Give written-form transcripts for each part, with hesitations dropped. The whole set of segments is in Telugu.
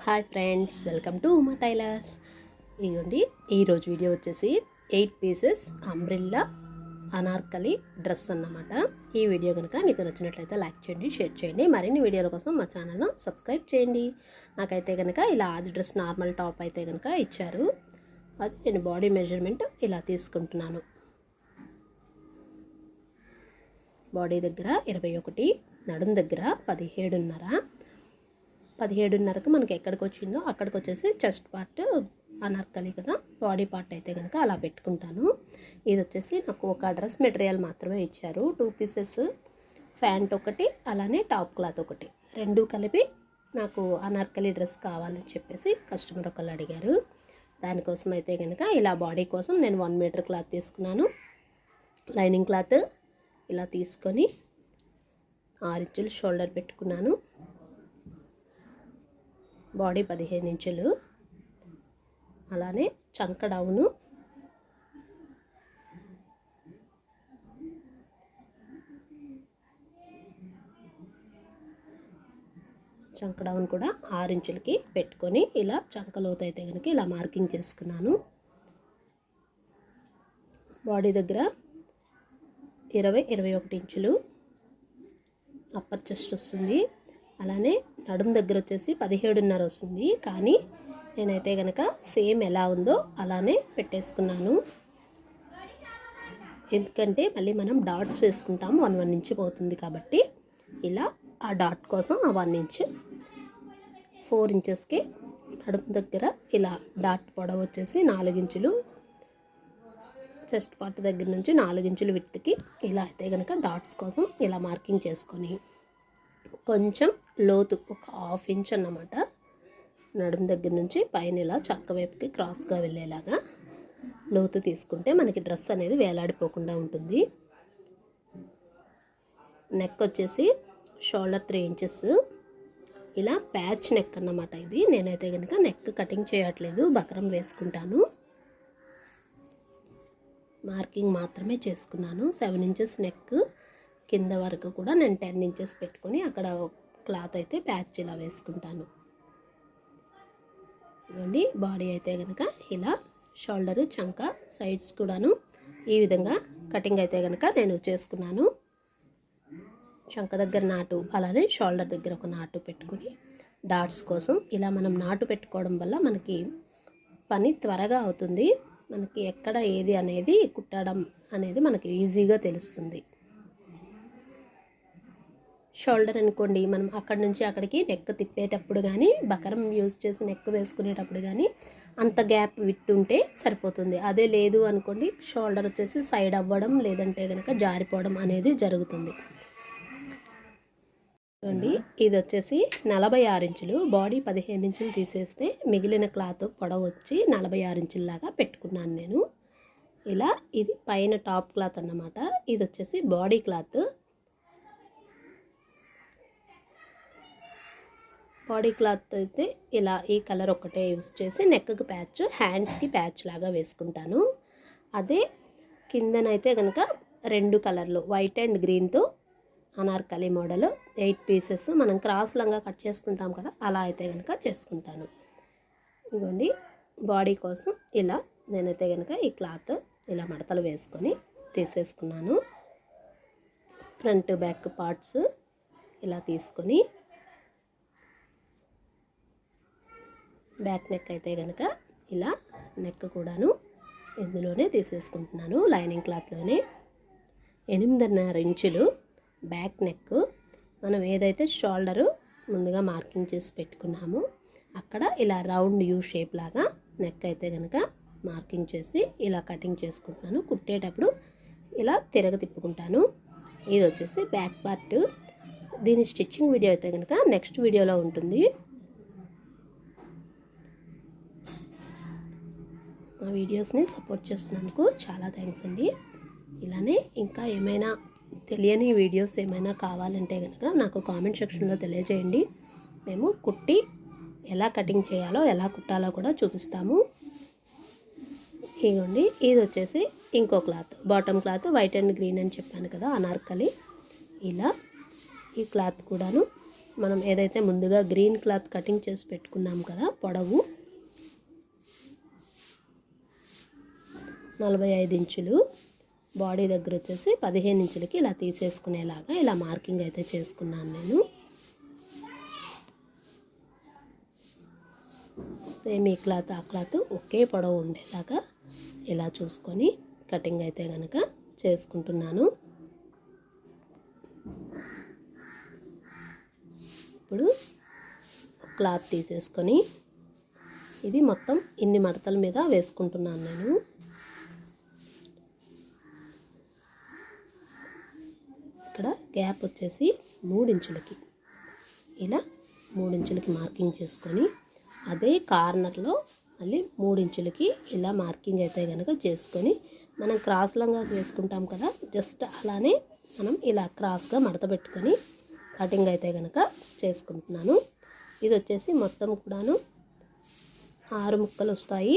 Hi friends, welcome to Uma tailors. ఇదిగోండి, ఈరోజు వీడియో వచ్చేసి 8 పీసెస్ అంబ్రెల్లా అనార్కలి డ్రెస్ అన్నమాట. ఈ వీడియో కనుక మీకు నచ్చినట్లయితే లైక్ చేయండి, షేర్ చేయండి. మరిన్ని వీడియోల కోసం మా ఛానల్ను సబ్స్క్రైబ్ చేయండి. నాకైతే కనుక ఇలా ఆది డ్రెస్ నార్మల్ టాప్ అయితే కనుక ఇచ్చారు. అది నేను బాడీ మెజర్మెంట్ ఇలా తీసుకుంటున్నాను. బాడీ దగ్గర 21, నడుం దగ్గర 17.5కు మనకి ఎక్కడికి వచ్చిందో అక్కడికి వచ్చేసి చెస్ట్ పార్ట్ అనార్కలి కదా, బాడీ పార్ట్ అయితే కనుక అలా పెట్టుకుంటాను. ఇది వచ్చేసి నాకు ఒక డ్రెస్ మెటీరియల్ మాత్రమే ఇచ్చారు. 2 పీసెస్ ప్యాంట్ ఒకటి, అలానే టాప్ క్లాత్ ఒకటి, రెండు కలిపి నాకు అనార్కలి డ్రెస్ కావాలని చెప్పేసి కస్టమర్ ఒకళ్ళు అడిగారు. దానికోసం అయితే కనుక ఇలా బాడీ కోసం నేను 1 మీటర్ క్లాత్ తీసుకున్నాను. లైనింగ్ క్లాత్ ఇలా తీసుకొని 6 ఇంచులు షోల్డర్ పెట్టుకున్నాను. బాడీ 15 ఇంచులు, అలానే చంక డౌను కూడా 6 ఇంచులకి పెట్టుకొని ఇలా చంక లోతు అయితే కనుక ఇలా మార్కింగ్ చేసుకున్నాను. బాడీ దగ్గర 20-21 ఇంచులు అప్పర్ చెస్ట్ వస్తుంది. అలానే నడుము దగ్గర వచ్చేసి 17.5 వస్తుంది. కానీ నేనైతే కనుక సేమ్ ఎలా ఉందో అలానే పెట్టేసుకున్నాను. ఎందుకంటే మళ్ళీ మనం డాట్స్ వేసుకుంటాము, 1 ఇంచ్ పోతుంది కాబట్టి ఇలా ఆ డాట్ కోసం ఆ 1 ఇంచ్ 4 ఇంచెస్కి నడుము దగ్గర ఇలా డాట్ పొడవు వచ్చేసి 4 ఇంచులు, చెస్ట్ పార్ట్ దగ్గర నుంచి 4 ఇంచులు విడ్త్కి ఇలా అయితే కనుక డాట్స్ కోసం ఇలా మార్కింగ్ చేసుకొని కొంచెం లోతు ఒక 1/2 ఇంచ్ అన్నమాట నడుము దగ్గర నుంచి పైన ఇలా చక్క వైపుకి క్రాస్గా వెళ్ళేలాగా లోతు తీసుకుంటే మనకి డ్రెస్ అనేది వేలాడిపోకుండా ఉంటుంది. నెక్ వచ్చేసి షోల్డర్ 3 ఇంచెస్ ఇలా ప్యాచ్ నెక్ అన్నమాట. ఇది నేనైతే కనుక నెక్ కటింగ్ చేయట్లేదు, బక్రం వేసుకుంటాను. మార్కింగ్ మాత్రమే చేసుకున్నాను. 7 ఇంచెస్ నెక్, కింద వరకు కూడా నేను 10 ఇంచెస్ పెట్టుకొని అక్కడ క్లాత్ అయితే ప్యాచ్ ఇలా వేసుకుంటాను. ఇవ్వండి, బాడీ అయితే కనుక ఇలా షోల్డరు, చంక, సైడ్స్ కూడాను ఈ విధంగా కటింగ్ అయితే కనుక నేను చేసుకున్నాను. చంక దగ్గర నాటు, అలానే షోల్డర్ దగ్గర ఒక నాటు పెట్టుకుని డాట్స్ కోసం ఇలా మనం నాటు పెట్టుకోవడం వల్ల మనకి పని త్వరగా అవుతుంది. మనకి ఎక్కడ ఏది అనేది కుట్టడం అనేది మనకి ఈజీగా తెలుస్తుంది. షోల్డర్ అనుకోండి, మనం అక్కడి నుంచి అక్కడికి నెక్ తిప్పేటప్పుడు కానీ, బకరం యూజ్ చేసి నెక్ వేసుకునేటప్పుడు కానీ అంత గ్యాప్ విట్టుంటే సరిపోతుంది. అదే లేదు అనుకోండి, షోల్డర్ వచ్చేసి సైడ్ అవ్వడం లేదంటే కనుక జారిపోవడం అనేది జరుగుతుంది. చూడండి, ఇది వచ్చేసి 46 ఇంచులు, బాడీ 15 ఇంచులు తీసేస్తే మిగిలిన క్లాత్ పొడవు వచ్చి 46 ఇంచుల్లాగా పెట్టుకున్నాను నేను. ఇలా ఇది పైన టాప్ క్లాత్ అన్నమాట. ఇది వచ్చేసి బాడీ క్లాత్. బాడీ క్లాత్ అయితే ఇలా ఈ కలర్ ఒకటే యూస్ చేసి నెక్కి ప్యాచ్, హ్యాండ్స్కి ప్యాచ్ లాగా వేసుకుంటాను. అదే కిందనైతే కనుక 2 కలర్లు వైట్ అండ్ గ్రీన్తో అనార్కలి మోడల్ 8 పీసెస్ మనం క్రాస్ లంగా కట్ చేసుకుంటాం కదా, అలా అయితే కనుక చేసుకుంటాను. ఇదిగోండి, బాడీ కోసం ఇలా నేనైతే కనుక ఈ క్లాత్ ఇలా మడతలు వేసుకొని తీసేసుకున్నాను. ఫ్రంట్ బ్యాక్ పార్ట్స్ ఇలా తీసుకొని బ్యాక్ నెక్ అయితే కనుక ఇలా నెక్ కూడాను ఇందులోనే తీసేసుకుంటున్నాను. లైనింగ్ క్లాత్లోనే 8.5 ఇంచులు బ్యాక్ నెక్. మనం ఏదైతే షోల్డరు ముందుగా మార్కింగ్ చేసి పెట్టుకున్నామో అక్కడ ఇలా రౌండ్ యూ షేప్ లాగా నెక్ అయితే కనుక మార్కింగ్ చేసి ఇలా కటింగ్ చేసుకుంటున్నాను. కుట్టేటప్పుడు ఇలా తిప్పుకుంటాను. ఇది వచ్చేసి బ్యాక్ పార్ట్. దీని స్టిచ్చింగ్ వీడియో అయితే కనుక నెక్స్ట్ వీడియోలో ఉంటుంది. మా వీడియోస్ని సపోర్ట్ చేస్తున్నందుకు చాలా థ్యాంక్స్ అండి. ఇలానే ఇంకా ఏమైనా తెలియని వీడియోస్ ఏమైనా కావాలంటే కనుక నాకు కామెంట్ సెక్షన్లో తెలియజేయండి. మేము కుట్టి ఎలా కటింగ్ చేయాలో, ఎలా కుట్టాలో కూడా చూపిస్తాము. ఇదిగోండి, ఇది వచ్చేసి ఇంకో cloth, bottom cloth white and green అని చెప్పాను కదా, అనార్కలి. ఇలా ఈ క్లాత్ కూడాను మనం ఏదైతే ముందుగా గ్రీన్ క్లాత్ కటింగ్ చేసి పెట్టుకున్నాం కదా, పొడవు 45 ఇంచులు, బాడీ దగ్గర వచ్చేసి 15 ఇంచులకి ఇలా తీసేసుకునేలాగా ఇలా మార్కింగ్ అయితే చేసుకున్నాను నేను. సేమ్ ఈ క్లాత్ ఆ క్లాత్ ఒకే పొడవు ఉండేలాగా ఇలా చూసుకొని కటింగ్ అయితే కనుక చేసుకుంటున్నాను. ఇప్పుడు క్లాత్ తీసేసుకొని ఇది మొత్తం ఇన్ని మడతల మీద వేసుకుంటున్నాను నేను. ఇక్కడ గ్యాప్ వచ్చేసి 3 ఇంచులకి ఇలా 3 ఇంచులకి మార్కింగ్ చేసుకొని అదే కార్నర్లో మళ్ళీ 3 ఇంచులకి ఇలా మార్కింగ్ అయితే కనుక చేసుకొని మనం క్రాస్ లంగా వేసుకుంటాం కదా, జస్ట్ అలానే మనం ఇలా క్రాస్గా మడత పెట్టుకొని కటింగ్ అయితే కనుక చేసుకుంటున్నాను. ఇది వచ్చేసి మొత్తం కూడాను 6 ముక్కలు వస్తాయి.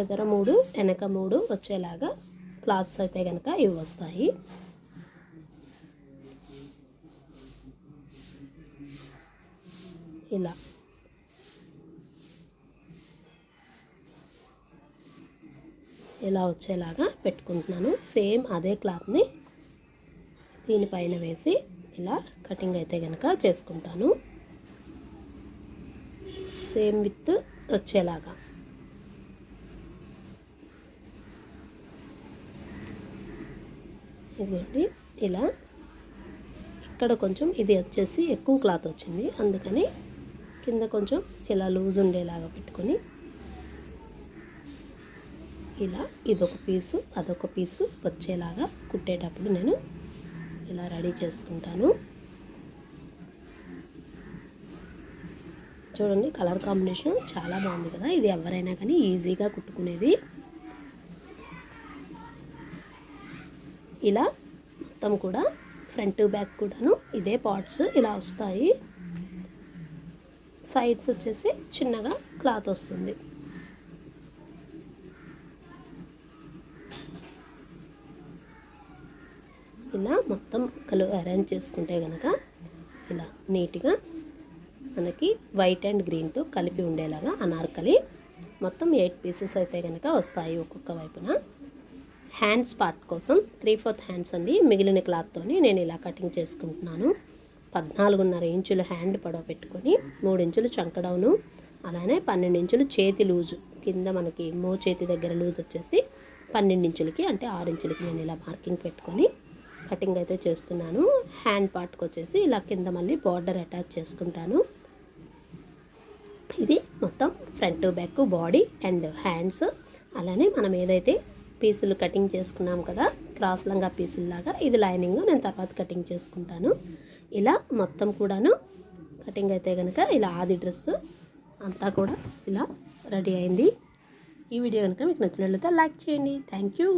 ఎదర 3 వెనక 3 వచ్చేలాగా క్లాత్స్ అయితే కనుక ఇవి వస్తాయి. ఇలా వచ్చేలాగా పెట్టుకుంటున్నాను. సేమ్ అదే క్లాత్ని దీనిపైన వేసి ఇలా కటింగ్ అయితే కనుక చేసుకుంటాను. సేమ్ విత్ వచ్చేలాగా ఇదిగోండి. ఇలా ఇక్కడ కొంచెం ఇది వచ్చేసి ఎక్కువ క్లాత్ వచ్చింది, అందుకని కింద కొంచెం ఇలా లూజ్ ఉండేలాగా పెట్టుకొని ఇలా ఇదొక పీసు అదొక పీసు వచ్చేలాగా కుట్టేటప్పుడు నేను ఇలా రెడీ చేసుకుంటాను. చూడండి, కలర్ కాంబినేషన్ చాలా బాగుంది కదా. ఇది ఎవరైనా కానీ ఈజీగా కుట్టుకునేది. ఇలా మొత్తం కూడా ఫ్రంట్ బ్యాక్ కూడాను ఇదే పార్ట్స్ ఇలా వస్తాయి. సైడ్స్ వచ్చేసి చిన్నగా క్లాత్ వస్తుంది. ఇలా మొత్తం అరేంజ్ చేసుకుంటే కనుక ఇలా నీట్గా మనకి వైట్ అండ్ గ్రీన్తో కలిపి ఉండేలాగా అనార్కలి మొత్తం 8 పీసెస్ అయితే కనుక వస్తాయి ఒక్కొక్క వైపున. హ్యాండ్స్ పార్ట్ కోసం 3/4 హ్యాండ్స్ అండి, మిగిలిన క్లాత్తోని నేను ఇలా కటింగ్ చేసుకుంటున్నాను. 14.5 ఇంచులు హ్యాండ్ పొడవు పెట్టుకొని 3 ఇంచులు చంకడౌను, అలానే 12 ఇంచులు చేతి లూజు, కింద మనకి చేతి దగ్గర లూజ్ వచ్చేసి 12 ఇంచులకి అంటే 6 ఇంచులకి నేను ఇలా మార్కింగ్ పెట్టుకొని కటింగ్ అయితే చేస్తున్నాను. హ్యాండ్ పార్ట్కి వచ్చేసి ఇలా కింద మళ్ళీ బార్డర్ అటాచ్ చేసుకుంటాను. ఇది మొత్తం front back body and hands. అలానే మనం ఏదైతే పీసులు కటింగ్ చేసుకున్నాం కదా క్రాస్ లంగా పీసుల్లాగా, ఇది లైనింగ్ నేను తర్వాత కటింగ్ చేసుకుంటాను. ఇలా మొత్తం కూడాను కటింగ్ అయితే కనుక ఇలా ఆది డ్రెస్ అంతా కూడా ఇలా రెడీ అయింది. ఈ వీడియో కనుక మీకు నచ్చినట్లయితే లైక్ చేయండి. Thank you.